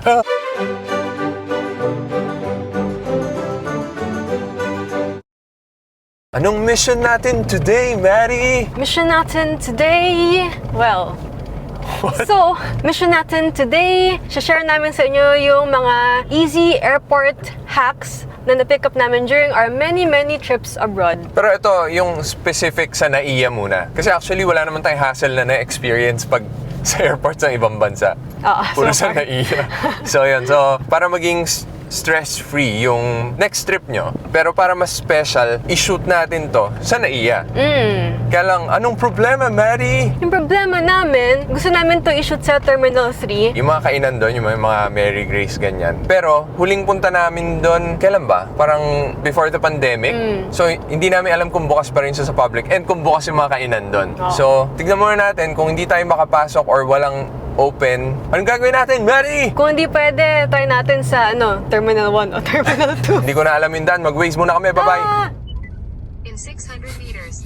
Anong mission natin today, Maddie? Mission natin today, well, so, mission natin today, share namin sa inyo yung mga easy airport hacks na na-pick up namin during our many trips abroad. Pero ito, yung specific sa NAIA muna. Kasi actually, wala naman tayong hassle na na-experience pag sa airports ng ibang bansa. Puro so sa NAIA. So, yun. So, para maging stress-free yung next trip nyo. Pero para mas special, i-shoot natin to sa NAIA. Kaya lang, anong problema, Maddie? Yung problema namin, gusto namin to i-shoot sa Terminal 3. Yung mga kainan doon, yung mga Mary Grace, ganyan. Pero, huling punta namin doon, kailan ba? Parang before the pandemic. So, hindi namin alam kung bukas pa rin siya sa public and kung bukas yung mga kainan doon. So, tignan muna natin kung hindi tayo makapasok or walang open. Anong gagawin natin, Maddie? Kung hindi pwede, try natin sa Terminal 1 o Terminal 2. Hindi ko na alam yung daan. Mag-waze muna kami. Bye-bye. In 600 meters.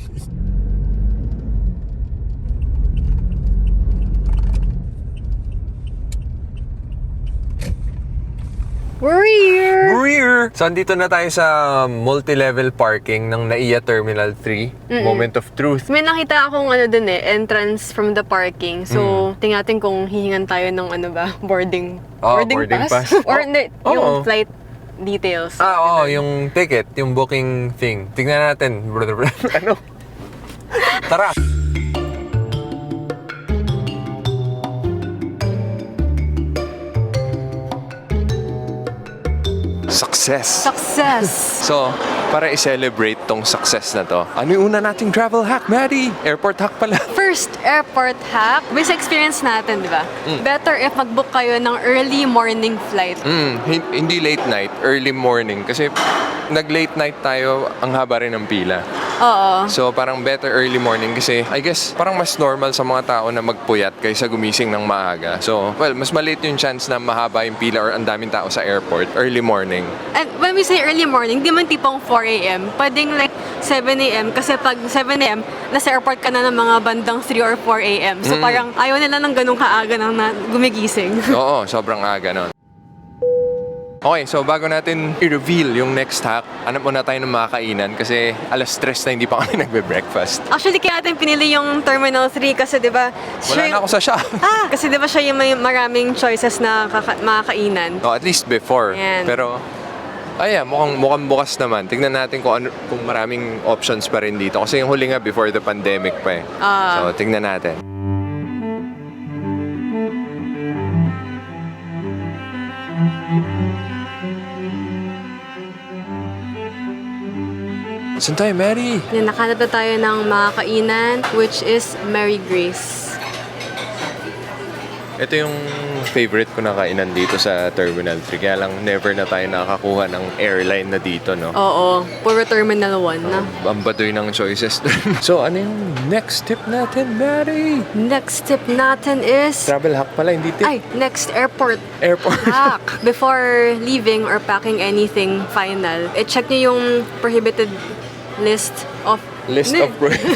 We're here! We're here! So, andito na tayo sa multi-level parking ng NAIA Terminal 3. Moment of truth. May nakita akong dun entrance from the parking. So, tingnan natin kung hihingan tayo ng boarding boarding pass. Or hindi, yung flight details. Oo, yung ticket, yung booking thing. Tingnan natin. Ano? Tara! Success! Success! So, para i-celebrate tong success na to, ano yung una nating travel hack, Maddie? Airport hack pala. First airport hack, based experience natin, di ba? Better if mag-book kayo ng early morning flight. Hindi late night, early morning. Kasi nag-late night tayo, ang haba rin ng pila. Oo. So, parang better early morning kasi I guess parang mas normal sa mga tao na magpuyat kaysa gumising ng maaga. So, well, mas maliit yung chance na mahaba yung pila or ang daming tao sa airport early morning. And when we say early morning, di man tipong 4 a.m. Pwedeng like 7 a.m. Kasi pag 7 a.m., nasa airport ka na ng mga bandang 3 or 4 a.m. So parang ayaw nila ng ganung kaaga nang gumigising. Oo, sobrang aga nun. Okay, so bago natin i-reveal yung next hack, hanap muna tayo ng mga kainan kasi alas 3 na hindi pa kami nagbe-breakfast. Actually, kaya natin pinili yung Terminal 3 kasi di ba Wala na ako sa shop. kasi di ba siya yung may maraming choices na mga kainan. No, at least before. Yan. Pero, mukhang bukas naman. Tignan natin kung maraming options pa rin dito. Kasi yung huli nga before the pandemic pa eh. So, tignan natin. Saan tayo, Mary? Yan, nakahanap na tayo ng mga kainan, which is Mary Grace. Ito yung favorite ko na kainan dito sa Terminal 3. Kaya lang never na tayo nakakakuha ng airline na dito, no? Oo, puro Terminal 1 na. Ang baduy ng choices. So, ano yung next tip natin, Mary? Next tip natin is... Travel hack pala, hindi tip. Next airport Airport. hack. Before leaving or packing anything final, check nyo yung prohibited list of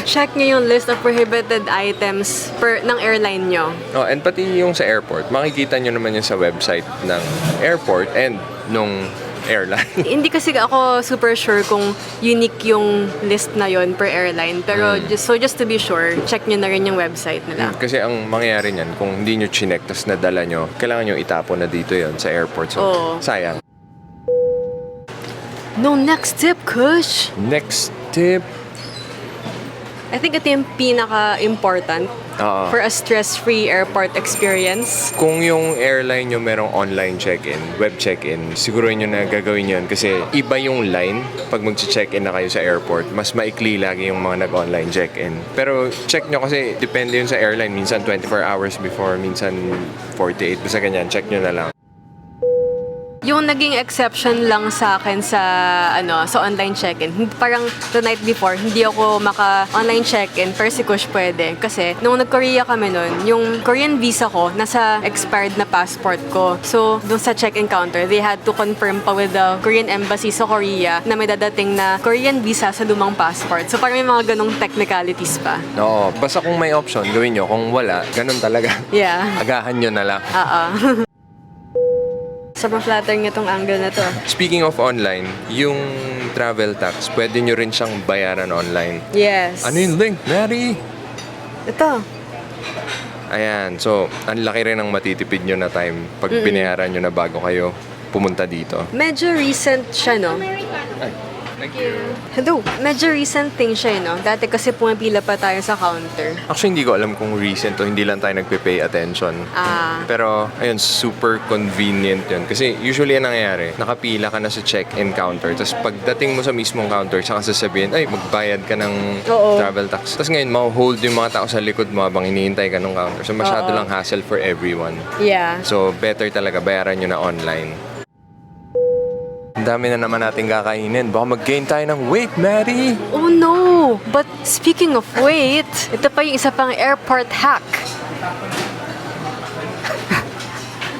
check nyo yung list of prohibited items ng airline nyo. Oh, and pati yung sa airport, makikita nyo naman yun sa website ng airport and nung airline. Hindi kasi ako super sure kung unique yung list na yon per airline. Pero just to be sure, check nyo na rin yung website nila. Kasi ang mangyayari niyan, kung hindi nyo chinek tas nadala nyo, kailangan nyo itapon na dito yon sa airport. So, sayang. No, next tip, Kush! Next tip. I think ito yung pinaka-important for a stress-free airport experience. Kung yung airline nyo merong online check-in, web check-in, siguruhin nyo na gagawin yun kasi iba yung line pag mag-check-in na kayo sa airport. Mas maikli lagi yung mga nag-online check-in. Pero check nyo kasi depende yun sa airline. Minsan 24 hours before, minsan 48. Basta ganyan, check nyo na lang. Yung naging exception lang sa akin sa online check-in. Parang the night before, hindi ako maka-online check-in, pero si Kush pwede. Kasi nung nag-Korea kami nun, yung Korean visa ko, nasa expired na passport ko. So, dun sa check-in counter, they had to confirm pa with the Korean embassy sa Korea na may dadating na Korean visa sa lumang passport. So, parang may mga ganong technicalities pa. Oo, basta kung may option, gawin nyo. Kung wala, ganun talaga. Yeah. Agahan nyo na lang. Sobrang flattering itong angle na to. Speaking of online, yung travel tax, pwede nyo rin siyang bayaran online. Yes. Ano yung link, Mary? Ito. Ayan, so ang laki rin ng matitipid nyo na time pag binayaran nyo na bago kayo pumunta dito. Medyo recent siya, no? Thank you. Hello. Medyo recent thing siya, no? Dati kasi pumapila pa tayo sa counter. Actually, hindi ko alam kung recent o hindi lang tayo nagpe-pay attention. Pero, ayun, super convenient yun. Kasi usually ang nangyayari, nakapila ka na sa check-in counter. Tapos pagdating mo sa mismong counter, saka sasabihin, ay, magbayad ka ng Oo. travel tax. Tapos ngayon, ma-hold yung mga tao sa likod mo habang hinihintay ka ng counter. So, masyado Oo. lang hassle for everyone. Yeah. So, better talaga bayaran nyo na online. Ang dami na naman natin kakainin. Baka mag-gain tayo ng weight, Mary! Oh no! But speaking of weight, ito pa yung isa pang airport hack.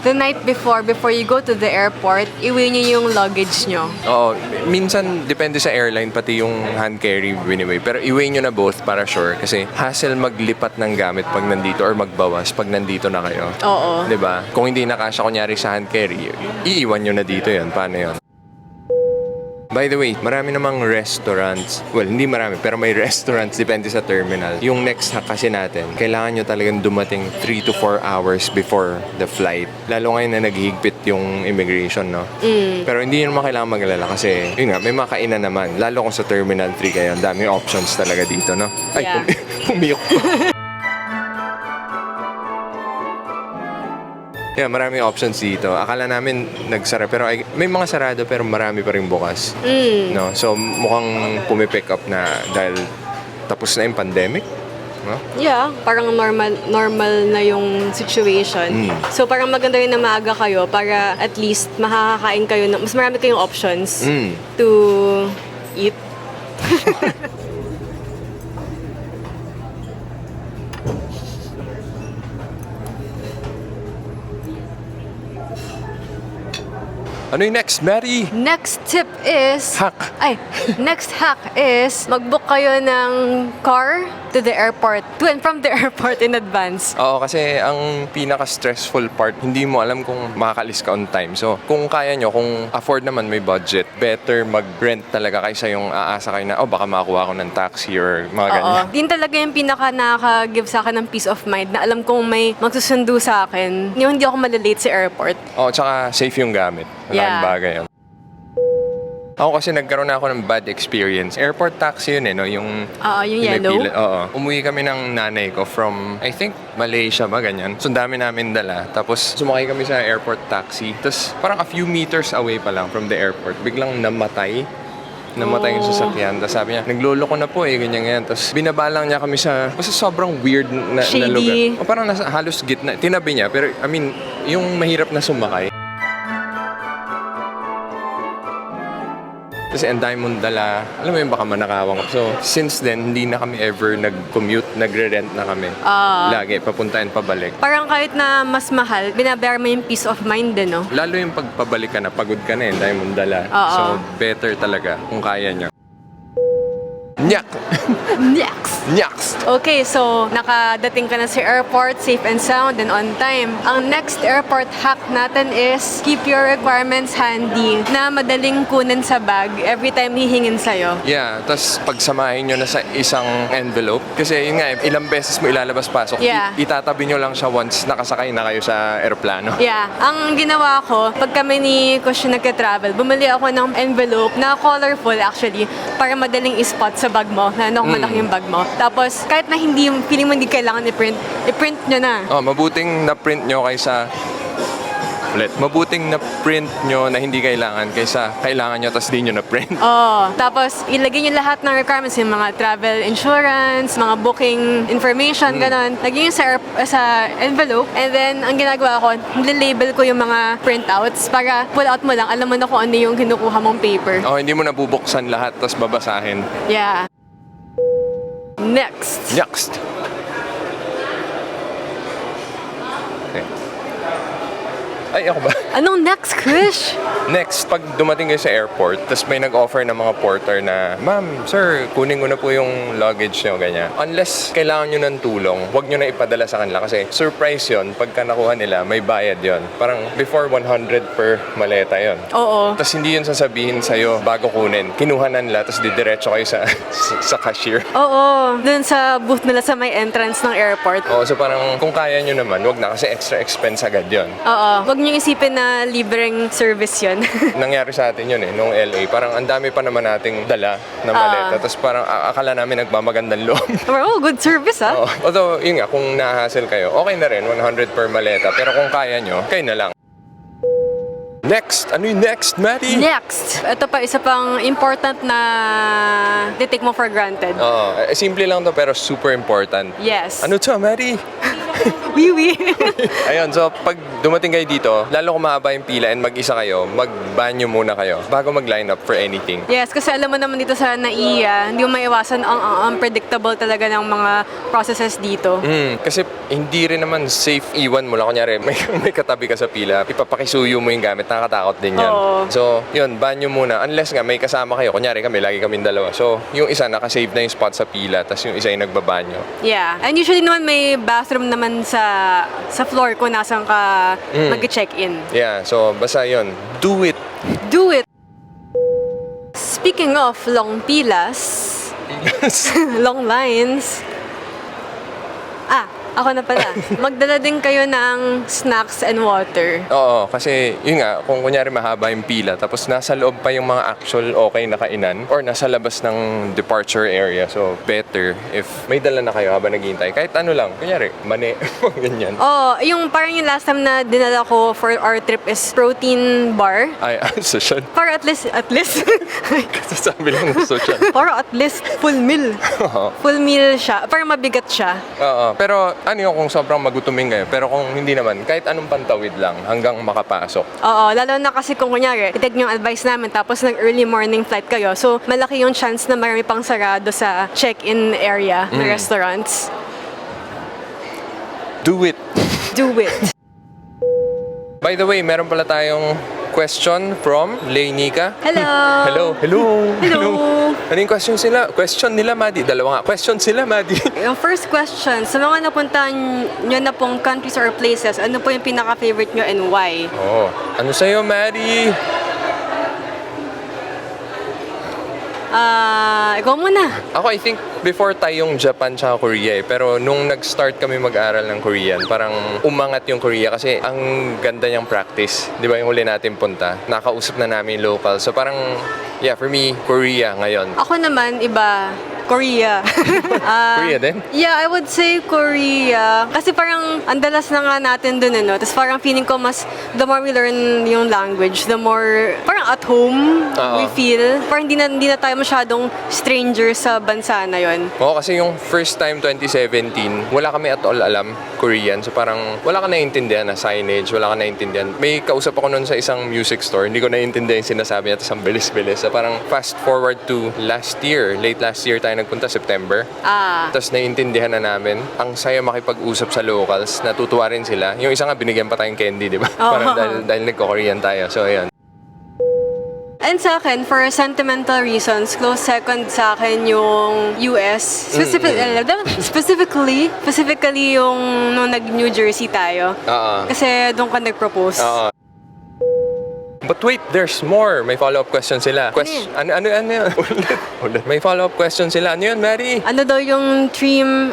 The night before you go to the airport, iwi niyo yung luggage nyo. Oo, minsan depende sa airline pati yung hand carry anyway. Pero iwi nyo na both para sure kasi hassle maglipat ng gamit pag nandito or magbawas pag nandito na kayo. Oo. 'Di ba? Kung hindi nakasya kunyari sa hand carry, iiwan nyo na dito 'yon. Paano 'yon? By the way, marami namang restaurants. Well, hindi marami, pero may restaurants depende sa terminal. Yung next hack kasi natin, kailangan nyo talagang dumating 3 to 4 hours before the flight. Lalo ngayon na naghihigpit yung immigration, no? Pero hindi nyo naman kailangan mag-alala kasi, yun nga, may mga kainan naman. Lalo kung sa Terminal 3 kayo, ang daming options talaga dito, no? Ay, Yeah. pumiyok ko. Yeah, maraming options dito. Akala namin nagsara pero may mga sarado pero marami pa rin bukas. No? So mukhang pumipick up na dahil tapos na yung pandemic. No? Yeah, parang normal na yung situation. So parang maganda rin na maaga kayo para at least makakakain kayo ng mas marami kayong options to eat. Ano yung next, Mary? Next tip is... Hack. Next hack is mag-book kayo ng car to the airport, to and from the airport in advance. Oo, kasi ang pinaka-stressful part, hindi mo alam kung makakalis ka on time. So, kung kaya nyo, kung afford naman may budget, better mag-rent talaga kaysa yung aasa kayo na, baka makakuha ko ng taxi or mga ganyan. Oo. Din talaga yung pinaka nakaka-give sa akin ng peace of mind na alam kong may magsusundo sa akin. Yung hindi ako malilate sa airport. Oo, tsaka safe yung gamit. Malaking bagay yun. Ako kasi nagkaroon na ako ng bad experience. Airport taxi yun no? Yung Yung yellow. pinipili. Oo. Umuwi kami ng nanay ko from, I think, Malaysia ba, ganyan. So, ang dami namin dala. Tapos, sumakay kami sa airport taxi. Tapos, parang a few meters away pa lang from the airport, biglang namatay yung sasakyan. Tapos sabi niya, nagloloko na po ganyan. Tapos binabalang niya kami sa, basta sobrang weird na Shady. lugar. O parang nasa halos gitna. Tinabi niya, pero I mean, yung mahirap na sumakay. Kasi ang dami mong dala, alam mo yun, baka manakawang. So, since then, hindi na kami ever nag-commute, nagre-rent na kami. Lagi, papunta and pabalik. Parang kahit na mas mahal, binabayar mo yung peace of mind din, no? Lalo yung pagpabalik ka na, pagod ka na ang dami mong dala. Oo. So, better talaga kung kaya niya. Nyak! Next! Nyaks! Okay, so nakadating ka na sa airport, safe and sound and on time. Ang next airport hack natin is keep your requirements handy na madaling kunin sa bag every time hihingin sa'yo. Yeah, tapos pagsamahin nyo na sa isang envelope. Kasi yun nga, ilang beses mo ilalabas-pasok. Yeah. Itatabi nyo lang siya once nakasakay na kayo sa aeroplano. Yeah, ang ginawa ko, pag kami ni Kush nagka-travel, bumili ako ng envelope na colorful actually para madaling i-spot sa bag mo, na malaki yung bag mo. Tapos, kahit na hindi, feeling mo hindi kailangan i-print nyo na. Mabuting na-print nyo kaysa Mabuting na-print nyo na hindi kailangan kaysa kailangan nyo tapos di nyo na-print. Tapos ilagay nyo lahat ng requirements, yung mga travel insurance, mga booking information, ganon. Lagay nyo sa envelope, and then ang ginagawa ko, nililabel ko yung mga printouts para pull out mo lang, alam mo na kung ano yung kinukuha mong paper. Hindi mo nabubuksan lahat tapos babasahin. Yeah. Next. Ay, ako ba? Anong next, Krish? Next, pag dumating kayo sa airport, tapos may nag-offer ng mga porter na, Ma'am, sir, kunin ko na po yung luggage nyo, ganyan. Unless kailangan nyo ng tulong, huwag nyo na ipadala sa kanila kasi surprise yon pagka nakuha nila, may bayad yon. Parang before 100 per maleta yon. Oo. Tapos hindi yun sasabihin sa'yo bago kunin. Kinuha na nila, tapos didiretso kayo sa cashier. Oo. Dun sa booth nila sa may entrance ng airport. Oo, so parang kung kaya nyo naman, wag na kasi extra expense agad yon. Oo. Huwag niyo isipin na libreng service yun. Nangyari sa atin yun nung LA. Parang ang dami pa naman nating dala na maleta. Tapos parang akala namin nagmamagandang loob. Oh, good service, ah. Oo. Although, yun nga, kung nahahassle kayo, okay na rin, 100 per maleta. Pero kung kaya nyo, kayo na lang. Next! Ano yung next, Maddie? Next, ito pa isa pang important na di-take mo for granted. Oo. Simple lang to pero super important. Yes. Ano to, Maddie? Wiwi. Ayun, so pag dumating kayo dito, lalo kung mahaba yung pila and mag-isa kayo, mag-banyo muna kayo bago mag-line up for anything. Yes, kasi alam mo naman dito sa NAIA, hindi mo maiwasan ang unpredictable talaga ng mga processes dito. Kasi hindi rin naman safe iwan mo lang. Kunyari, may katabi ka sa pila, ipapakisuyo mo yung gamit, nakakatakot din yan. Oo. So, yun, banyo muna. Unless nga may kasama kayo, kunyari kami, lagi kaming dalawa. So, yung isa nakasave na yung spot sa pila, tapos yung isa yung nagbabanyo. Yeah. And usually naman may bathroom naman sa floor kung nasan ka mag-check-in. Yeah, so basta yun, do it. Do it! Speaking of long pilas, long lines, ako na pala. Magdala din kayo ng snacks and water. Oo, kasi yun nga, kung kunyari mahaba yung pila, tapos nasa loob pa yung mga actual okay na kainan, or nasa labas ng departure area, so better if may dala na kayo habang naghihintay. Kahit ano lang, kunyari, mani, ganyan. Yung parang yung last time na dinala ko for our trip is protein bar. Ay, social. Para at least, Sasabi lang ng social. para at least full meal. Full meal siya. Parang mabigat siya. Oo, pero ano yung kung sobrang magutuming kayo, pero kung hindi naman, kahit anong pantawid lang hanggang makapasok. Oo, lalo na kasi kung kunyari, itag yung advice namin tapos nag-early morning flight kayo. So, malaki yung chance na marami pang sarado sa check-in area ng restaurants. Do it! Do it! By the way, meron pala tayong question from Leinika. Hello! Hello! Hello! Hello! Ano yung question sila? Question nila, Maddie. Dalawa nga. Question sila, Maddie. Yung first question, sa mga napuntahan nyo na pong countries or places, ano po yung pinaka-favorite nyo and why? Oh, ano sa'yo, Maddie? Ikaw muna. Ako, I think before tayong Japan tsaka Korea eh. Pero nung nag-start kami mag-aral ng Korean, parang umangat yung Korea kasi ang ganda niyang practice. Di ba yung huli natin punta? Nakausap na namin yung local. So parang, yeah, for me, Korea ngayon. Ako naman, iba. Korea. Korea din? Yeah, I would say Korea. Kasi parang andalas na nga natin dun, ano. Tapos parang feeling ko mas, the more we learn yung language, the more, parang at home Oo. we feel. Parang hindi na tayo masyadong stranger sa bansa na yon. Oo, kasi yung first time 2017, wala kami at all alam Korean. So parang wala ka naiintindihan na signage, wala ka naiintindihan. May kausap ako noon sa isang music store, hindi ko naiintindihan yung sinasabi niya, tapos ang bilis-bilis. So parang fast forward to last year, late last year tayo nagpunta, September. Tapos naiintindihan na namin. Ang saya makipag-usap sa locals, natutuwa rin sila. Yung isa nga, binigyan pa tayong candy, di ba? Parang dahil nagko-Korean tayo. So, ayun. And sa akin, for sentimental reasons, close second sa akin yung US. Specifically yung nung nag-New Jersey tayo. Kasi doon ka nag-propose. But wait, there's more. May follow-up question sila. Ano yun? Ulit. May follow-up question sila. Ano yun, Mary? Ano daw yung dream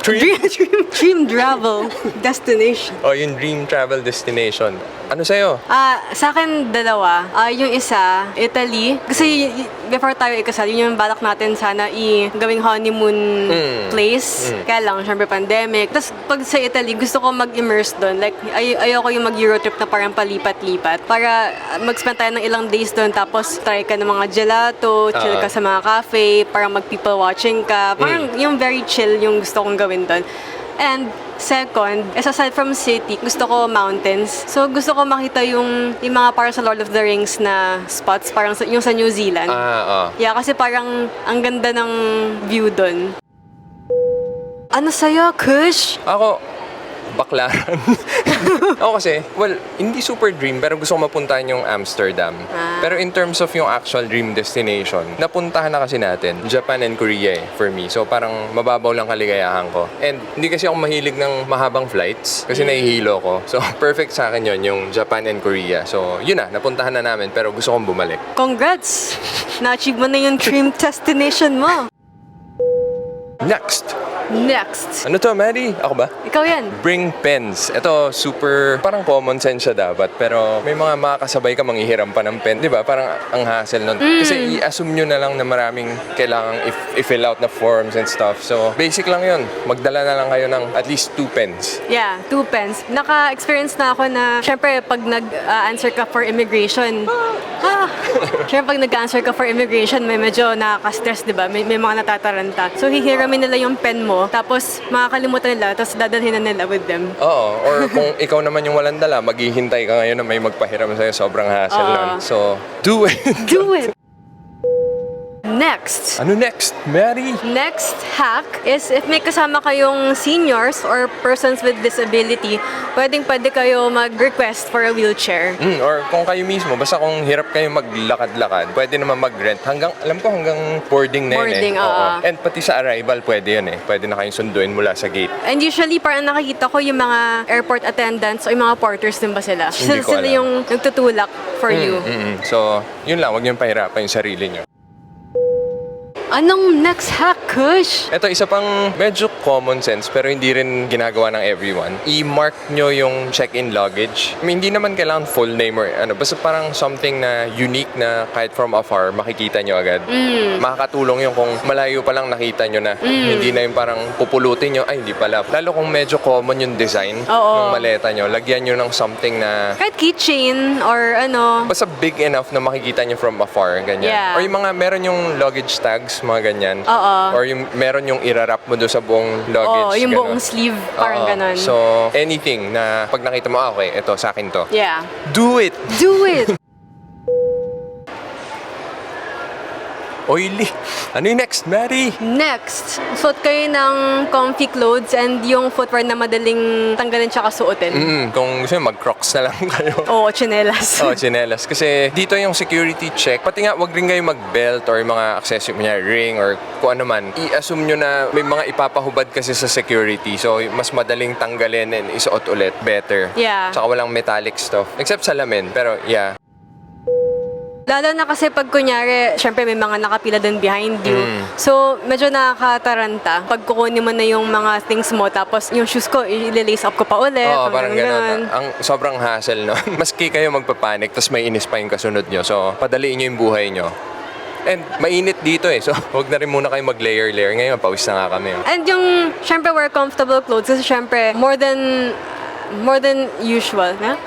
travel destination? Yung dream travel destination. Ano sa'yo? Sa akin, dalawa. Yung isa, Italy. Kasi before tayo ikasal, yun yung balak natin sana gawing honeymoon place. Kaya lang, syempre pandemic. Tapos pag sa Italy, gusto ko mag-immerse doon. Like, ayoko yung mag-Eurotrip na parang palipat-lipat. Para mag-spend tayo ng ilang days doon. Tapos try ka ng mga gelato, chill ka sa mga cafe, parang mag-people watching ka. Parang yung very chill yung gusto kong gawin doon. And second, aside from city, gusto ko mountains. So gusto ko makita yung mga parang sa Lord of the Rings na spots, parang yung sa New Zealand. Yeah, kasi parang ang ganda ng view doon. Ano sa'yo, Kush? Ako, baklaran. Ako kasi, well, hindi super dream, pero gusto ko mapuntahan yung Amsterdam. Pero in terms of yung actual dream destination, napuntahan na kasi natin, Japan and Korea for me. So parang mababaw lang kaligayahan ko. And hindi kasi ako mahilig ng mahabang flights kasi nahihilo ko. So perfect sa akin yun, yung Japan and Korea. So yun na, napuntahan na namin pero gusto kong bumalik. Congrats! Na-achieve mo na yung dream destination mo. Next! Next. Ano to, Maddie? Ako ba? Ikaw yan. Bring pens. Ito, super, parang common sense siya dapat. Pero may mga makakasabay ka, manghihiram pa ng pen. Di ba? Parang ang hassle nun. Kasi i-assume nyo na lang na maraming kailangang i-fill out na forms and stuff. So, basic lang yun. Magdala na lang kayo ng at least 2 pens. Yeah, 2 pens. Naka-experience na ako na, syempre, pag nag-answer ka for immigration, syempre, pag nag-answer ka for immigration, may medyo nakaka-stress, di ba? May mga natataranta. So, hihiramin nila yung pen mo, tapos makakalimutan nila, tapos dadalhin na nila with them. Oo. Or kung ikaw naman yung walang dala, maghihintay ka ngayon na may magpahiram sa'yo. Sobrang hassle nun. So, do it! Do it! Next. Ano next, Mary? Next hack is if may kasama kayong seniors or persons with disability, pwede kayo mag-request for a wheelchair. Or kung kayo mismo, basta kung hirap kayo maglakad-lakad, pwede naman mag-rent. Alam ko hanggang boarding na yun Boarding, eh. oo. And pati sa arrival, pwede yun eh. Pwede na kayong sunduin mula sa gate. And usually, parang nakikita ko yung mga airport attendants o yung mga porters din ba sila? Hindi ko Sila alam. yung nagtutulak for you. So, yun lang. Huwag niyong pahirapan yung sarili niyo. Anong next hack, Kush? Ito, isa pang medyo common sense pero hindi rin ginagawa ng everyone. I-mark nyo yung check-in luggage. I mean, hindi naman kailangan full name or ano. Basta parang something na unique na kahit from afar, makikita nyo agad. Makakatulong yung kung malayo pa lang nakita nyo na. Hindi na yung parang pupulutin nyo. Ay, hindi pala. Lalo kung medyo common yung design ng maleta nyo, lagyan nyo ng something na Kahit keychain or ano. basta big enough na makikita nyo from afar, ganyan. Yeah. Or yung mga, meron yung luggage tags, mga ganyan. Oo. Or yung meron yung irarap mo doon sa buong luggage. Oo, yung ganun. buong sleeve, parang Oo. ganon. So, anything na pag nakita mo, okay, ito, sa akin to. Yeah. Do it! Do it! Oily! Ano yung next, Mary? Next, suot kayo ng comfy clothes and yung footwear na madaling tanggalin tsaka suotin. Kung gusto nyo, mag-crocs na lang kayo. Oo, tsinelas. Oh, chinelas. Kasi dito yung security check. Pati nga, wag rin kayo mag-belt or yung mga accessory, niya, ring or kung ano man. I-assume nyo na may mga ipapahubad kasi sa security. So, mas madaling tanggalin and isuot ulit. Better. Yeah. Tsaka walang metallic stuff. Except salamin. Pero, yeah. Lalo na kasi pag kunyari, syempre may mga nakapila din behind you. So, medyo nakakataranta. Pag kukunin mo na yung mga things mo, tapos yung shoes ko, i-lace up ko pa ulit. Oo, parang gano'n. Ang sobrang hassle, no? Maski kayo magpapanik, tapos may inis pa yung kasunod nyo. So, padaliin nyo yung buhay nyo. And mainit dito eh. So, huwag na rin muna kayo mag-layer-layer. Ngayon, pawis na nga kami. And yung, syempre, wear comfortable clothes. Kasi syempre, more than usual, na?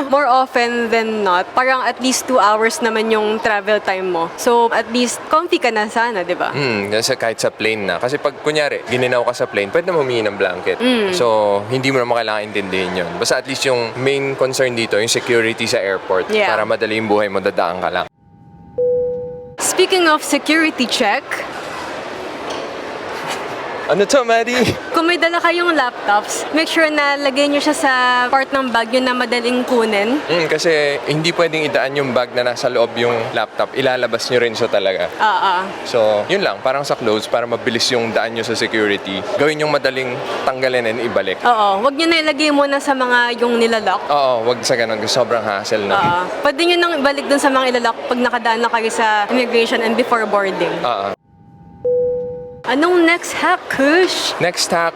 More often than not. Parang at least 2 hours naman yung travel time mo. So, at least comfy ka na sana, di ba? Kasi kahit sa plane na. Kasi pag kunyari, gininaw ka sa plane, pwede na humingi ng blanket. So, hindi mo naman kailangan intindihin yun. Basta at least yung main concern dito, yung security sa airport. Yeah. Para madali yung buhay mo, dadaan ka lang. Speaking of security check, Ano to, Maddie? kung may dala kayong laptops, make sure na lagay nyo siya sa part ng bag yun na madaling kunin. Kasi hindi pwedeng idaan yung bag na nasa loob yung laptop. Ilalabas nyo rin siya talaga. So, yun lang. Parang sa clothes, para mabilis yung daan nyo sa security. Gawin yung madaling tanggalin and ibalik. Oo. Huwag nyo na ilagay muna sa mga yung nilalak. Oo, wag sa ganun kasi sobrang hassle na. Oo. Pwede nyo nang ibalik dun sa mga ilalak pag nakadaan na kayo sa immigration and before boarding. Oo. Anong next hack, Kush? Next hack,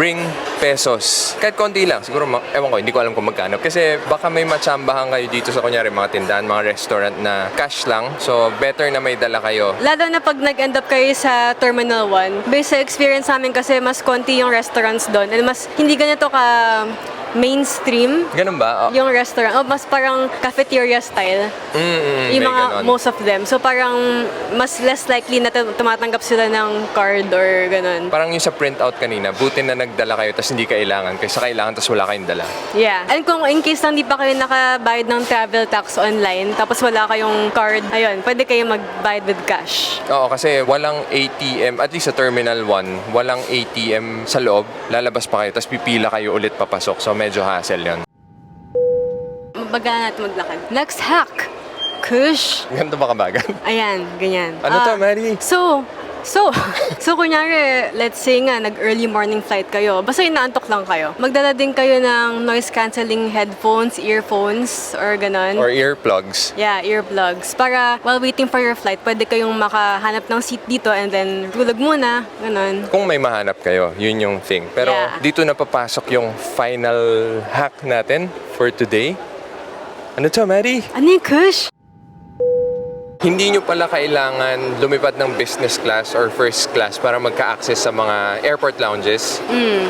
bring pesos. Kahit konti lang. Siguro, ewan ko, hindi ko alam kung magkano. Kasi baka may matsambahan kayo dito sa kunyari mga tindahan, mga restaurant na cash lang. So, better na may dala kayo. Lalo na pag nag-end up kayo sa Terminal 1. Based sa experience namin kasi mas konti yung restaurants doon and mas hindi ganito mainstream Ganun ba? yung restaurant. Oh, mas parang cafeteria style. Yung may mga, ganon. most of them. So parang mas less likely na tumatanggap sila ng card or ganun. Parang yung sa printout kanina, buti na nagdala kayo tapos hindi kailangan. Kaysa kailangan tapos wala kayong dala. Yeah. And kung in case lang di pa kayo nakabayad ng travel tax online, tapos wala kayong card, ayun, pwede kayo magbayad with cash. Oo, kasi walang ATM, at least sa Terminal 1, walang ATM sa loob. Lalabas pa kayo, tapos pipila kayo ulit papasok. So medyo hassle yun. Mabaga natin maglakad. Next hack. Kush. Ganito ba kabagan? Ayan, ganyan. Ano to, Mary? So kunyari, let's say nga, nag-early morning flight kayo, basta inaantok lang kayo. Magdala din kayo ng noise-canceling headphones, earphones, or ganon. Or earplugs. Yeah, earplugs. Para while waiting for your flight, pwede kayong makahanap ng seat dito and then tulog muna, ganon. Kung may mahanap kayo, yun yung thing. Pero Yeah. dito na papasok yung final hack natin for today. Ano to, Mary? Ano yung Kush? Hindi nyo pala kailangan lumipad ng business class or first class para magka-access sa mga airport lounges.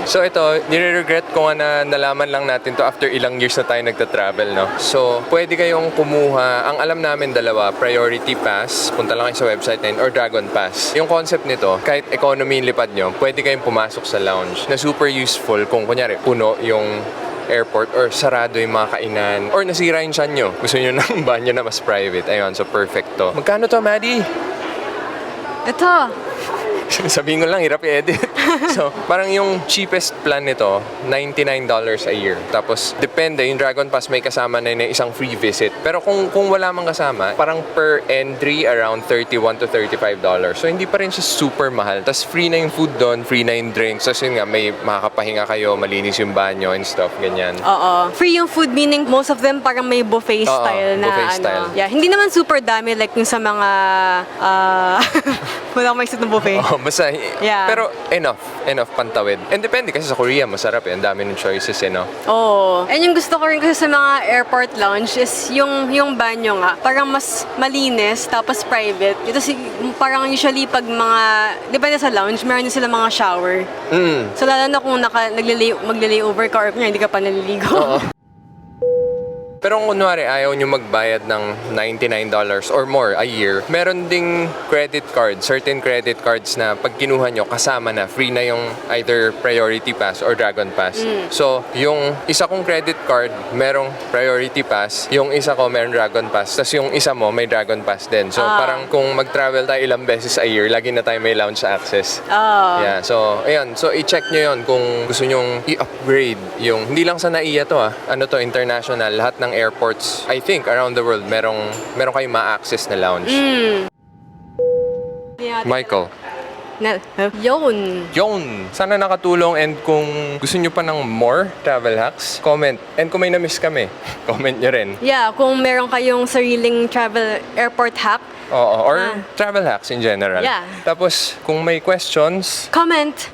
So ito, nire-regret ko nga na nalaman lang natin to after ilang years na tayo nagta-travel, no? So, pwede kayong kumuha, ang alam namin dalawa, Priority Pass, punta lang kayo sa website na yun, or Dragon Pass. Yung concept nito, kahit economy yung lipad nyo, pwede kayong pumasok sa lounge na super useful kung kunyari, puno yung airport or sarado yung mga kainan or nasira yung tiyan nyo. Gusto nyo ng banyo na mas private. Ayun, so perfect to. Magkano to, Maddie? Ito. Sabihin ko lang, hirap i-edit. So, parang yung cheapest plan nito, $99 a year. Tapos, depende, yung Dragon Pass may kasama na yung isang free visit. Pero kung wala mang kasama, parang per entry around $31 to $35. So, hindi pa rin siya super mahal. Tapos, free na yung food doon, free na yung drinks. Tapos, yun nga, may makakapahinga kayo, malinis yung banyo and stuff, ganyan. Oo. Free yung food, meaning most of them parang may buffet Oo, style na buffet ano. style. Yeah, hindi naman super dami like yung sa mga wala akong maisip ng buffet. Oh, basta, Yeah. pero enough pantawid. And depende kasi sa Korea, masarap eh. Ang dami ng choices eh, no? Oo. And yung gusto ko rin kasi sa mga airport lounge is yung banyo nga. Parang mas malinis, tapos private. Ito parang usually pag mga, depende sa lounge, meron din sila mga shower. So lalo na kung magle-layover ka or kung hindi ka pa naliligo. Oo. Pero kung kunwari ayaw nyo magbayad ng $99 or more a year, meron ding credit card, certain credit cards na pag kinuha nyo, kasama na, free na yung either Priority Pass or Dragon Pass. So, yung isa kong credit card, merong Priority Pass, yung isa ko meron Dragon Pass, tapos yung isa mo may Dragon Pass din. So, parang kung mag-travel tayo ilang beses a year, lagi na tayo may lounge access. Oo. Yeah, so, ayan. So, i-check nyo yun kung gusto nyong i-upgrade yung, hindi lang sa NAIA to ano to, international, lahat ng airports, I think, around the world, meron kayong ma-access na lounge. Michael. Yun. Yun! Sana nakatulong, and kung gusto nyo pa ng more travel hacks, comment. And kung may na-miss kami, comment nyo rin. Yeah, kung meron kayong sariling travel airport hack, Oo, or travel hacks in general. Yeah. Tapos, kung may questions, comment.